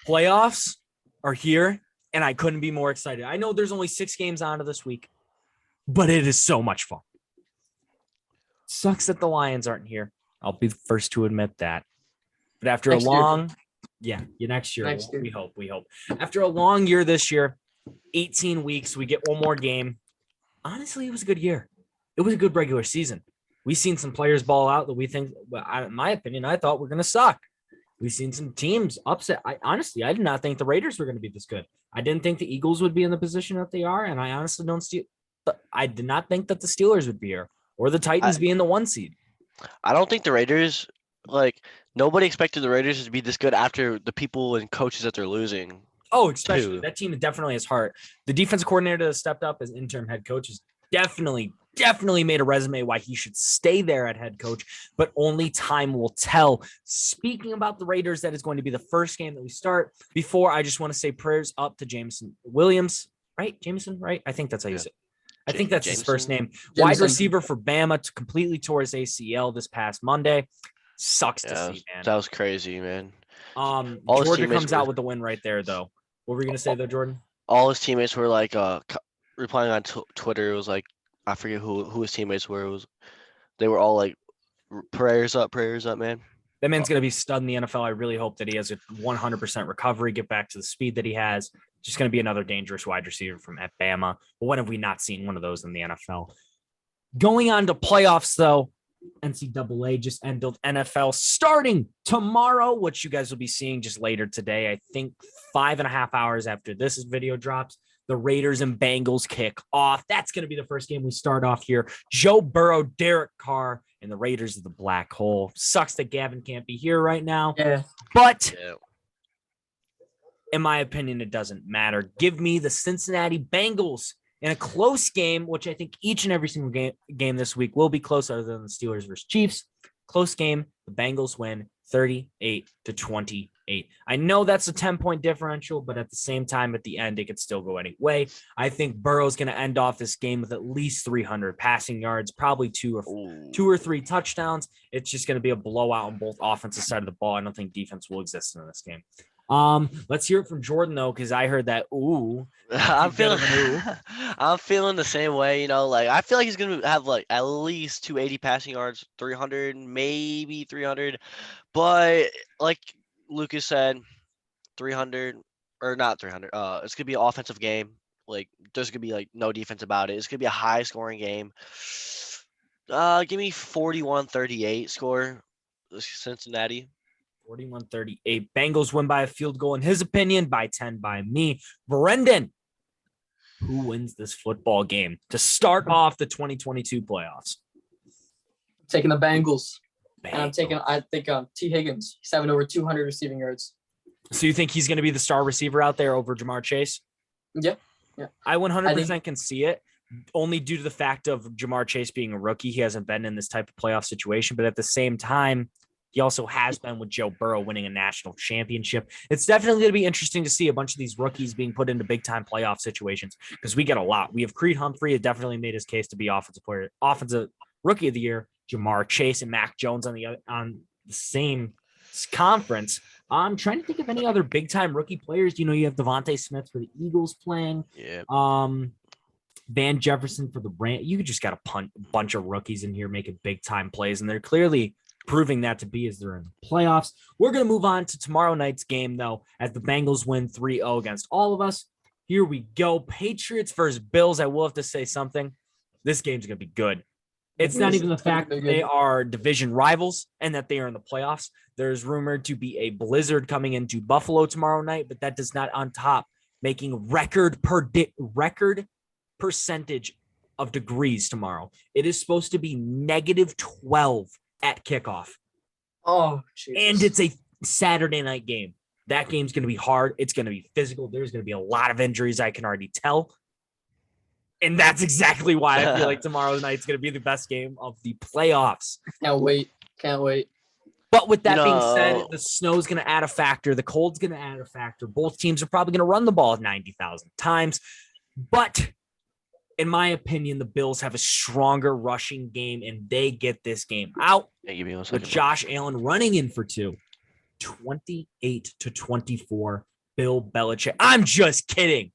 Playoffs are here, and I couldn't be more excited. I know there's only 6 games on to this week, but it is so much fun. Sucks that the Lions aren't here. I'll be the first to admit that. But after next year, we hope. After a long year this year, 18 weeks, we get one more game. Honestly, it was a good year. It was a good regular season. We've seen some players ball out that we think, in my opinion, I thought were going to suck. We've seen some teams upset. I did not think the Raiders were going to be this good. I didn't think the Eagles would be in the position that they are, and I honestly I did not think that the Steelers would be here or the Titans being the 1 seed. I don't think the Raiders, nobody expected the Raiders to be this good after the people and coaches that they're losing. Oh, especially that team definitely has heart. The defensive coordinator that stepped up as interim head coach is definitely made a resume why he should stay there at head coach, but only time will tell. Speaking about the Raiders, that is going to be the first game that we start. Before, I just want to say prayers up to Jameson Williams, right? Jameson, right? I think that's how you say it. I think that's his first name. Wide receiver for Bama completely tore his ACL this past Monday. Sucks to see, man. That was crazy, man. Georgia comes out with the win right there, though. What were you going to say, though, Jordan? All his teammates were replying on Twitter. It was I forget who his teammates were. They were all prayers up, man. That man's going to be stud in the NFL. I really hope that he has a 100% recovery, get back to the speed that he has. Just going to be another dangerous wide receiver from Bama. But when have we not seen one of those in the NFL? Going on to playoffs, though, NCAA just ended NFL starting tomorrow, which you guys will be seeing just later today. I think 5.5 hours after this video drops. The Raiders and Bengals kick off. That's going to be the first game we start off here. Joe Burrow, Derek Carr, and the Raiders of the black hole. Sucks that Gavin can't be here right now. Yeah. But in my opinion, it doesn't matter. Give me the Cincinnati Bengals in a close game, which I think each and every single game this week will be close other than the Steelers versus Chiefs. Close game. The Bengals win 38-28. I know that's a 10-point differential, but at the same time, at the end, it could still go any way. I think Burrow's going to end off this game with at least 300 passing yards, probably two or three touchdowns. It's just going to be a blowout on both offensive side of the ball. I don't think defense will exist in this game. Let's hear it from Jordan though, because I heard that. I'm feeling the same way. I feel like he's gonna have at least 280 passing yards, 300, maybe 300. But like Lucas said, 300 or not 300. It's gonna be an offensive game. There's gonna be no defense about it. It's gonna be a high scoring game. Give me 41-38 score, Cincinnati. 41-38. Bengals win by a field goal, in his opinion, by 10 by me. Brendan, who wins this football game to start off the 2022 playoffs? Taking the Bengals. And I think T. Higgins. He's having over 200 receiving yards. So you think he's going to be the star receiver out there over Jamar Chase? Yeah. I 100% can see it, only due to the fact of Jamar Chase being a rookie. He hasn't been in this type of playoff situation, but at the same time, he also has been with Joe Burrow winning a national championship. It's definitely going to be interesting to see a bunch of these rookies being put into big-time playoff situations because we get a lot. We have Creed Humphrey. It definitely made his case to be offensive rookie of the year. Jamar Chase and Mac Jones on the same conference. I'm trying to think of any other big-time rookie players. You have Devontae Smith for the Eagles playing. Yeah. Van Jefferson for the Rams. You just got a bunch of rookies in here making big-time plays, and they're clearly proving that to be as they're in the playoffs. We're going to move on to tomorrow night's game, though, as the Bengals win 3-0 against all of us. Here we go. Patriots versus Bills. I will have to say something. This game's going to be good. It's not even the fact that they are division rivals and that they are in the playoffs. There's rumored to be a blizzard coming into Buffalo tomorrow night, but that does not on top making record percentage of degrees tomorrow. It is supposed to be -12 at kickoff. Oh, Jesus. And it's a Saturday night game. That game's going to be hard. It's going to be physical. There's going to be a lot of injuries, I can already tell. And that's exactly why I feel like tomorrow night's going to be the best game of the playoffs. Can't wait. But with that being said, the snow's going to add a factor. The cold's going to add a factor. Both teams are probably going to run the ball 90,000 times. But in my opinion, the Bills have a stronger rushing game, and they get this game out with Josh Allen running in for 2. 28-24. Bill Belichick. I'm just kidding.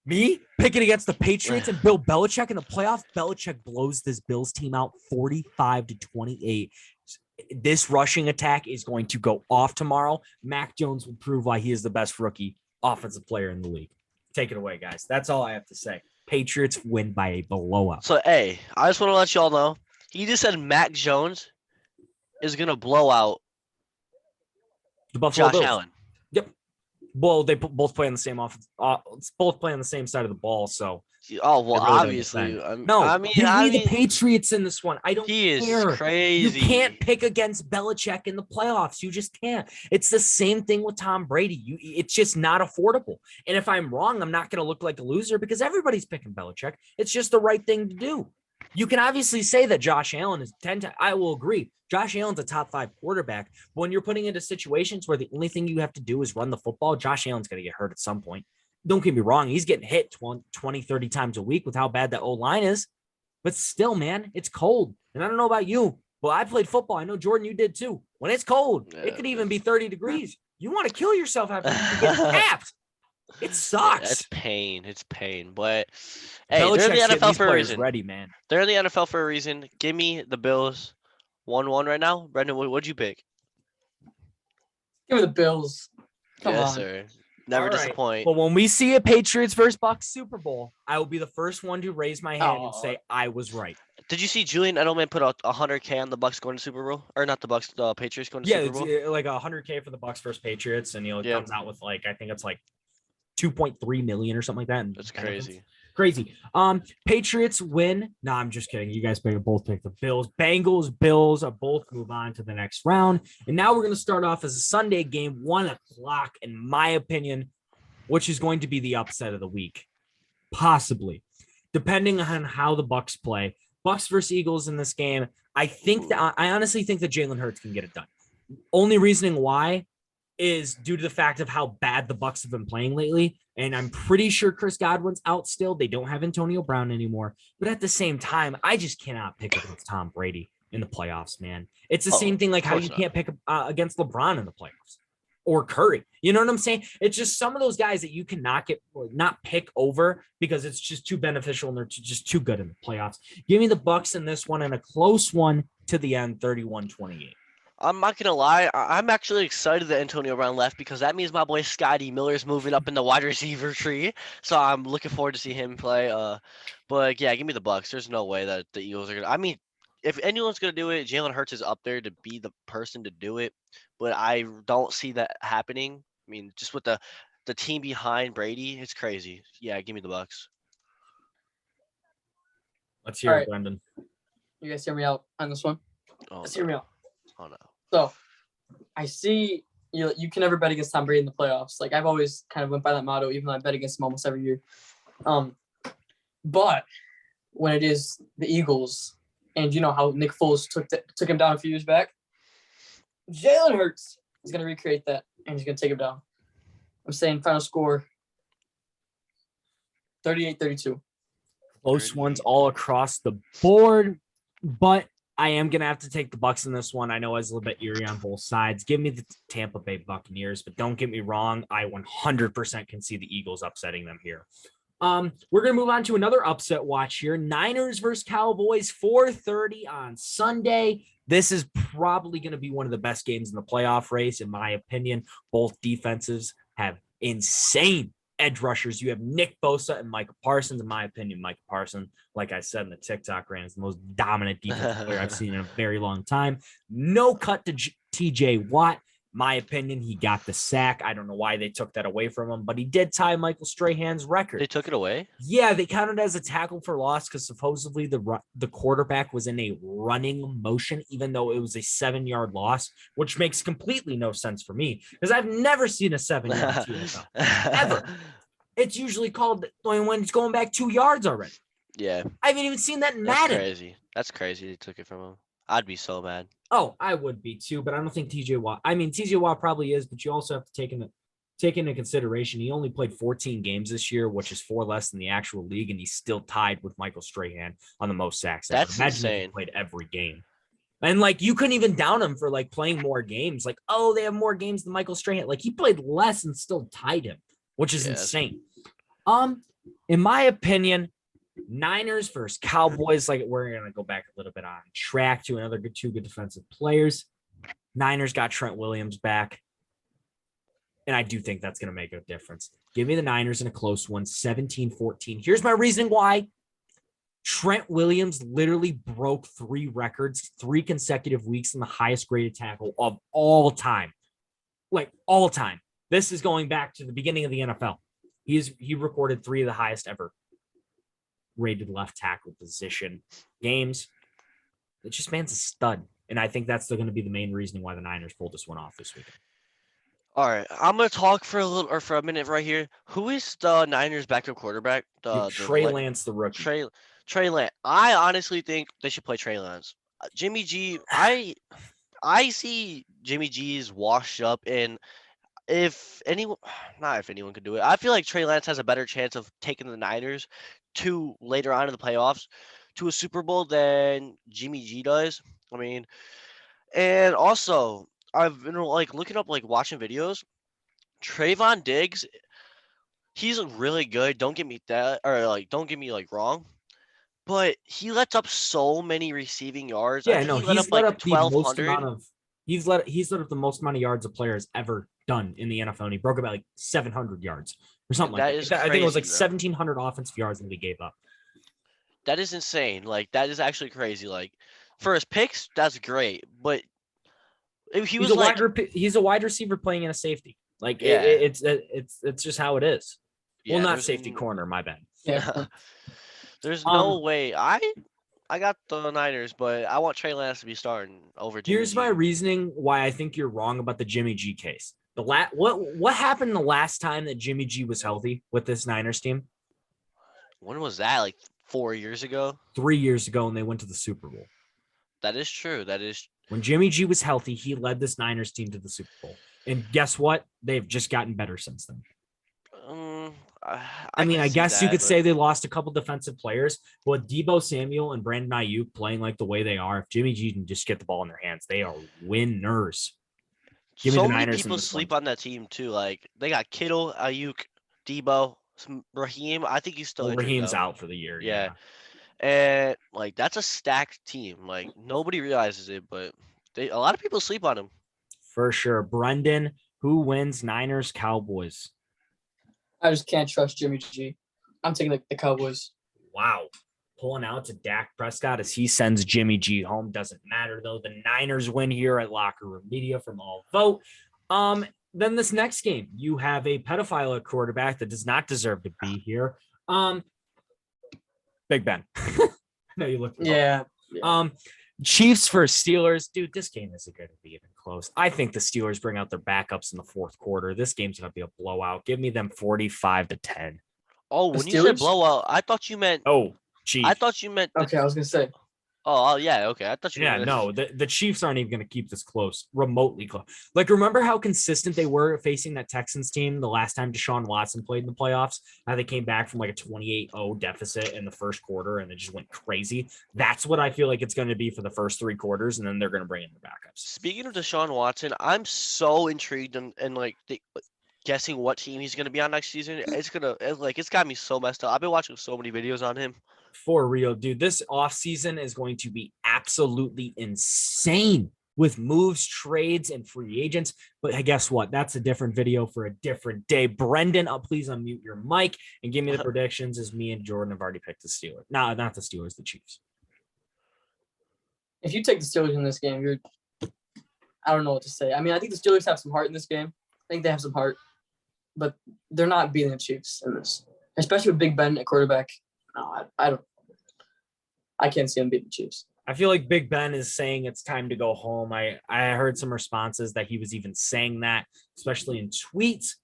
Me picking against the Patriots and Bill Belichick in the playoffs. Belichick blows this Bills team out 45-28. This rushing attack is going to go off tomorrow. Mac Jones will prove why he is the best rookie offensive player in the league. Take it away, guys. That's all I have to say. Patriots win by a blowout. So, hey, I just want to let y'all know. He just said Mac Jones is going to blow out The Buffalo Josh Bills. Allen. Yep. Well, they both play on the same offense. Both play on the same side of the ball. So, Oh, well, it really obviously. doesn't No, give me the Patriots in this one. I don't he is care. crazy. You can't pick against Belichick in the playoffs. You just can't. It's the same thing with Tom Brady. It's just not affordable. And if I'm wrong, I'm not going to look like a loser because everybody's picking Belichick. It's just the right thing to do. You can obviously say that Josh Allen is 10 times. I will agree. Josh Allen's a top 5 quarterback. But when you're putting into situations where the only thing you have to do is run the football, Josh Allen's going to get hurt at some point. Don't get me wrong. He's getting hit 20, 30 times a week with how bad that O-line is. But still, man, it's cold. And I don't know about you, but I played football. I know, Jordan, you did too. When it's cold, it could even be 30 degrees. You want to kill yourself after you get tapped. It sucks. It's pain. It's pain. But, hey, Belichick's they're in the getting NFL these for a players reason. ready, man. They're in the NFL for a reason. Give me the Bills 1-1 right now. Brendan, what'd you pick? Give me the Bills. Come Yes, on. sir. Never All right. disappoint. Well, when we see a Patriots versus Bucs Super Bowl, I will be the first one to raise my hand and say I was right. Did you see Julian Edelman put out $100K on the Bucks going to Super Bowl? Or not the Bucks, the Patriots going to Super Bowl? Yeah, it's like $100K for the Bucs versus Patriots, and it comes out with I think it's like 2.3 million or something like that. That's crazy. Crazy. Patriots win. No, I'm just kidding. You guys both pick the Bills. Bills both move on to the next round. And now we're going to start off as a Sunday game, 1:00, in my opinion, which is going to be the upset of the week. Possibly. Depending on how the Bucs play. Bucs versus Eagles in this game. I honestly think that Jalen Hurts can get it done. Only reasoning why is due to the fact of how bad the Bucs have been playing lately. And I'm pretty sure Chris Godwin's out still. They don't have Antonio Brown anymore. But at the same time, I just cannot pick against Tom Brady in the playoffs, man. It's the same thing like how you can't pick against LeBron in the playoffs or Curry. You know what I'm saying? It's just some of those guys that you cannot not pick over because it's just too beneficial and they're just too good in the playoffs. Give me the Bucs in this one and a close one to the end, 31-28. I'm not going to lie. I'm actually excited that Antonio Brown left because that means my boy Scotty Miller's moving up in the wide receiver tree. So I'm looking forward to see him play. But yeah, give me the Bucs. There's no way that the Eagles are going to. I mean, if anyone's going to do it, Jalen Hurts is up there to be the person to do it. But I don't see that happening. I mean, just with the team behind Brady, it's crazy. Yeah, give me the Bucs. Let's hear it, Brendan. You guys hear me out on this one? Let's hear me out. Oh, no. So, I see you can never bet against Tom Brady in the playoffs. Like, I've always kind of went by that motto, even though I bet against him almost every year. But when it is the Eagles, and you know how Nick Foles took him down a few years back, Jalen Hurts is going to recreate that, and he's going to take him down. I'm saying final score 38-32. Close ones all across the board, but I am going to have to take the Bucs in this one. I know I was a little bit eerie on both sides. Give me the Tampa Bay Buccaneers, but don't get me wrong. I 100% can see the Eagles upsetting them here. We're going to move on to another upset watch here. Niners versus Cowboys, 4:30 on Sunday. This is probably going to be one of the best games in the playoff race, in my opinion. Both defenses have insane edge rushers. You have Nick Bosa and Micah Parsons. In my opinion, Micah Parsons, like I said in the TikTok rant, is the most dominant defensive player I've seen in a very long time. No cut to TJ Watt. My opinion, he got the sack. I don't know why they took that away from him, but he did tie Michael Strahan's record. They took it away? Yeah, they counted it as a tackle for loss because supposedly the quarterback was in a running motion, even though it was a 7-yard loss, which makes completely no sense for me because I've never seen a 7-yard TFL, ever. It's usually called when it's going back 2 yards already. Yeah. I haven't even seen that in Madden. That's crazy. They took it from him. I'd be so mad. Oh, I would be too, but I don't think TJ Watt. I mean, TJ Watt probably is, but you also have to take into consideration he only played 14 games this year, which is 4 less than the actual league, and he's still tied with Michael Strahan on the most sacks. That's Imagine insane. if he played every game. And like you couldn't even down him for like playing more games. Like, oh, they have more games than Michael Strahan. Like he played less and still tied him, which is insane. In my opinion, Niners versus Cowboys. Like we're gonna go back a little bit on track to another two good defensive players. Niners got Trent Williams back. And I do think that's going to make a difference. Give me the Niners in a close one, 17-14. Here's my reason why. Trent Williams literally broke 3 records, 3 consecutive weeks in the highest graded tackle of all time. Like all time. This is going back to the beginning of the NFL. He recorded 3 of the highest ever rated left tackle position games. It's just man's a stud. And I think that's still going to be the main reason why the Niners pulled this one off this weekend. All right, I'm gonna talk for a minute right here. Who is the Niners' backup quarterback? Trey Lance, the rookie. Trey Lance. I honestly think they should play Trey Lance. Jimmy G. I see Jimmy G's washed up, and not if anyone could do it. I feel like Trey Lance has a better chance of taking the Niners to later on in the playoffs to a Super Bowl than Jimmy G does. I mean, and also. I've been like looking up, like watching videos. Trayvon Diggs, he's really good. Don't get me wrong, but he lets up so many receiving yards. Yeah, no, he's let up the most amount of he's let up the most amount of yards a player has ever done in the NFL, and he broke about like 700 yards or something like that. I think it was like 1,700 offensive yards that he gave up. That is insane. Like that is actually crazy. Like for his picks, that's great, but. He's a wide receiver playing in a safety. Like yeah. It's just how it is. Yeah, well, not safety corner. My bad. Yeah. There's no way. I got the Niners, but I want Trey Lance to be starting over Jimmy Here's G. my reasoning why I think you're wrong about the Jimmy G case. What happened the last time that Jimmy G was healthy with this Niners team? When was that? Like 4 years ago? 3 years ago, and they went to the Super Bowl. That is true. When Jimmy G was healthy, he led this Niners team to the Super Bowl. And guess what? They've just gotten better since then. I guess you could say they lost a couple defensive players, but Deebo Samuel and Brandon Ayuk playing like the way they are, if Jimmy G can just get the ball in their hands, they are winners. Give me the Niners. So many people sleep on that team too. Like they got Kittle, Ayuk, Deebo, Raheem. I think he's still injured, Raheem's out for the year. Yeah. And like that's a stacked team. Like nobody realizes it, but a lot of people sleep on him. For sure. Brendan, who wins Niners Cowboys? I just can't trust Jimmy G. I'm taking the Cowboys. Wow. Pulling out to Dak Prescott as he sends Jimmy G home. Doesn't matter though. The Niners win here at Locker Room Media from All Vote. Then this next game, you have a pedophile at quarterback that does not deserve to be here. Big Ben. No, you look. Yeah. Chiefs versus Steelers. Dude, this game isn't going to be even close. I think the Steelers bring out their backups in the fourth quarter. This game's going to be a blowout. Give me them 45-10. Oh, when you said blowout, I thought you meant. Oh, Chiefs. I thought you meant. Okay, I was going to say. Oh, yeah, okay. I thought you meant. Yeah, no, the Chiefs aren't even going to keep this close, remotely close. Like, remember how consistent they were facing that Texans team the last time Deshaun Watson played in the playoffs? How they came back from like a 28-0 deficit in the first quarter and they just went crazy. That's what I feel like it's going to be for the first 3 quarters, and then they're going to bring in the backups. Speaking of Deshaun Watson, I'm so intrigued and like guessing what team he's going to be on next season. It's got me so messed up. I've been watching so many videos on him. For real, dude. This offseason is going to be absolutely insane with moves, trades, and free agents. But guess what? That's a different video for a different day. Brendan, please unmute your mic and give me the predictions as me and Jordan have already picked the Steelers. No, not the Steelers, the Chiefs. If you take the Steelers in this game, I don't know what to say. I mean, I think the Steelers have some heart in this game. I think they have some heart. But they're not beating the Chiefs in this, especially with Big Ben at quarterback. No, I can't see them beating the Chiefs. I feel like Big Ben is saying it's time to go home. I heard some responses that he was even saying that, especially in tweets,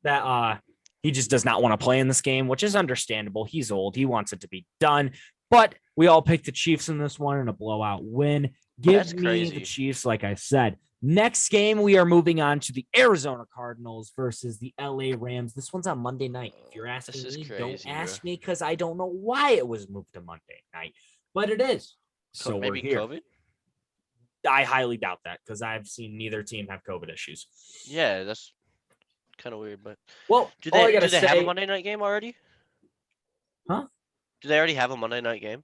that he just does not want to play in this game, which is understandable. He's old. He wants it to be done. But we all picked the Chiefs in this one in a blowout win. Give me the Chiefs, like I said. Next game, we are moving on to the Arizona Cardinals versus the LA Rams. This one's on Monday night. If you're asking me, don't ask me because I don't know why it was moved to Monday night, but it is. So maybe we're here. COVID? I highly doubt that because I've seen neither team have COVID issues. Yeah, that's kind of weird. But Well, do all I they gotta have a say, Monday night game already? huh? Do they already have a Monday night game?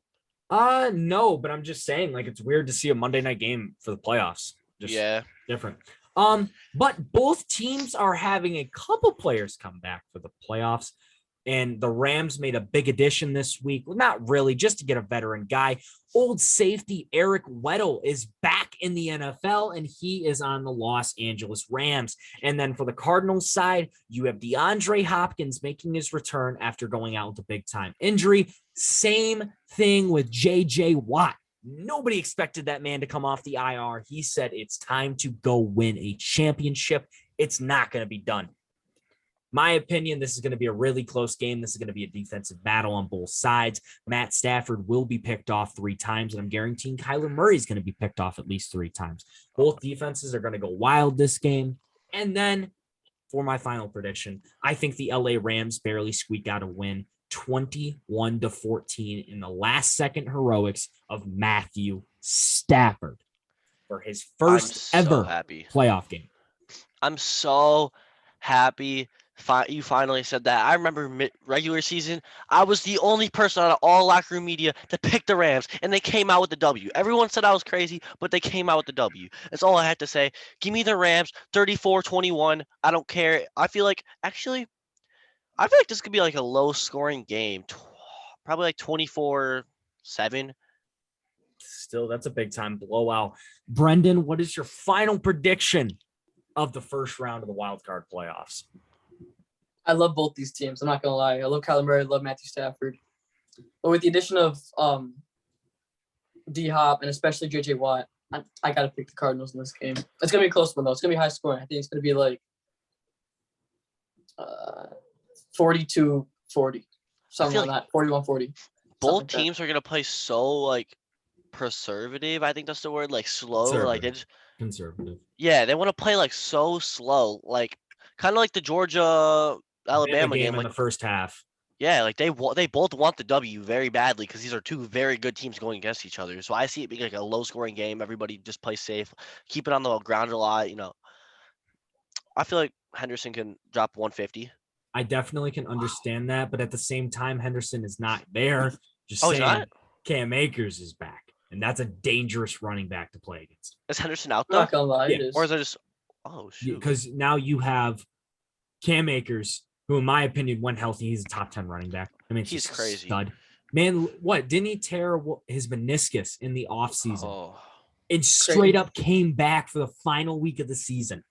No, but I'm just saying, like, it's weird to see a Monday night game for the playoffs. Just Yeah. different. But both teams are having a couple players come back for the playoffs. And the Rams made a big addition this week. Well, not really, just to get a veteran guy. Old safety Eric Weddle is back in the NFL, and he is on the Los Angeles Rams. And then for the Cardinals side, you have DeAndre Hopkins making his return after going out with a big-time injury. Same thing with J.J. Watt. Nobody expected that man to come off the IR. He said it's time to go win a championship. It's not going to be done. My opinion, this is going to be a really close game. This is going to be a defensive battle on both sides. Matt Stafford will be picked off 3 times, and I'm guaranteeing Kyler Murray is going to be picked off at least 3 times. Both defenses are going to go wild this game. And then for my final prediction, I think the LA Rams barely squeak out a win 21-14 in the last second heroics of Matthew Stafford for his first ever playoff game. I'm so happy you finally said that. I remember regular season, I was the only person on all locker room media to pick the Rams, and they came out with the W. Everyone said I was crazy, but they came out with the W. That's all I had to say. Give me the Rams, 34-21. I don't care. I feel like this could be like a low-scoring game. Probably like 24-7. Still, that's a big-time blowout. Brendan, what is your final prediction of the first round of the wild card playoffs? I love both these teams. I'm not gonna lie. I love Kyler Murray. I love Matthew Stafford. But with the addition of D Hop and especially JJ Watt, I gotta pick the Cardinals in this game. It's gonna be a close one though. It's gonna be high scoring. I think it's gonna be like 42-40, something like that. 41-40. Both teams are gonna play so like preservative. I think that's the word. Like slow. Like they just conservative. Yeah, they want to play like so slow, like kind of like the Georgia Alabama game in like the first half. Yeah, like they both want the W very badly because these are 2 very good teams going against each other. So I see it being like a low-scoring game. Everybody just play safe, keep it on the ground a lot. I feel like Henderson can drop 150. I definitely can understand that, but at the same time, Henderson is not there. Just saying, he's not? Cam Akers is back, and that's a dangerous running back to play against. Is Henderson out though? Not gonna lie, it is. Or is it just? Oh shoot! Because now you have Cam Akers, who, in my opinion, when healthy, he's a top 10 running back. I mean, he's crazy. Stud. Man, what? Didn't he tear his meniscus in the offseason? Oh. And straight up came back for the final week of the season.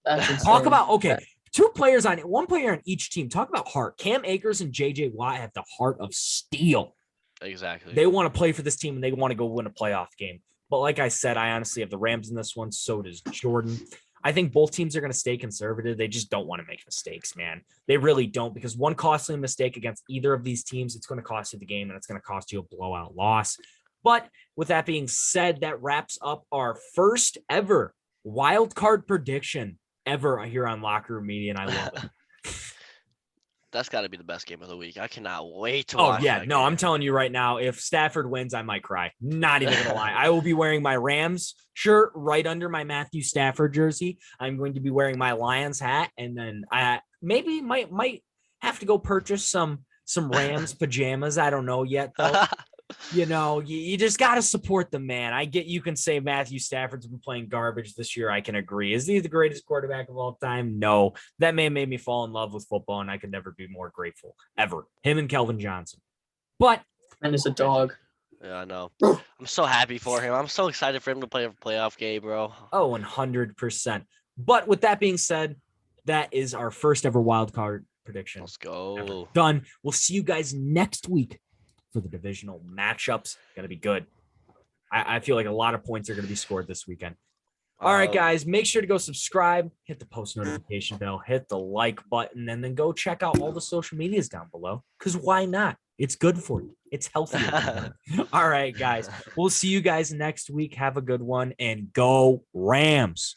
That's Talk about, okay, 2 players on it, 1 player on each team. Talk about heart. Cam Akers and J.J. Watt have the heart of steel. Exactly. They want to play for this team, and they want to go win a playoff game. But like I said, I honestly have the Rams in this one. So does Jordan. I think both teams are going to stay conservative. They just don't want to make mistakes, man. They really don't, because one costly mistake against either of these teams, it's going to cost you the game, and it's going to cost you a blowout loss. But with that being said, that wraps up our first ever wild card prediction ever here on Locker Room Media, and I love it. That's got to be the best game of the week. I cannot wait to watch. Oh, yeah. No, I'm telling you right now, if Stafford wins, I might cry. Not even going to lie. I will be wearing my Rams shirt right under my Matthew Stafford jersey. I'm going to be wearing my Lions hat, and then I maybe might have to go purchase some Rams pajamas. I don't know yet, though. You just got to support the man. I get you can say Matthew Stafford's been playing garbage this year. I can agree. Is he the greatest quarterback of all time? No. That man made me fall in love with football, and I could never be more grateful, ever. Him and Kelvin Johnson. But man is a dog. Yeah, I know. I'm so happy for him. I'm so excited for him to play a playoff game, bro. Oh, 100%. But with that being said, that is our first ever wild card prediction. Let's go. Ever done. We'll see you guys next week for the divisional matchups. Gonna be good. I feel like a lot of points are gonna be scored this weekend. All right, guys, make sure to go subscribe, hit the post notification bell, hit the like button, and then go check out all the social medias down below. Because why not? It's good for you. It's healthy. All right, guys. We'll see you guys next week. Have a good one, and go Rams.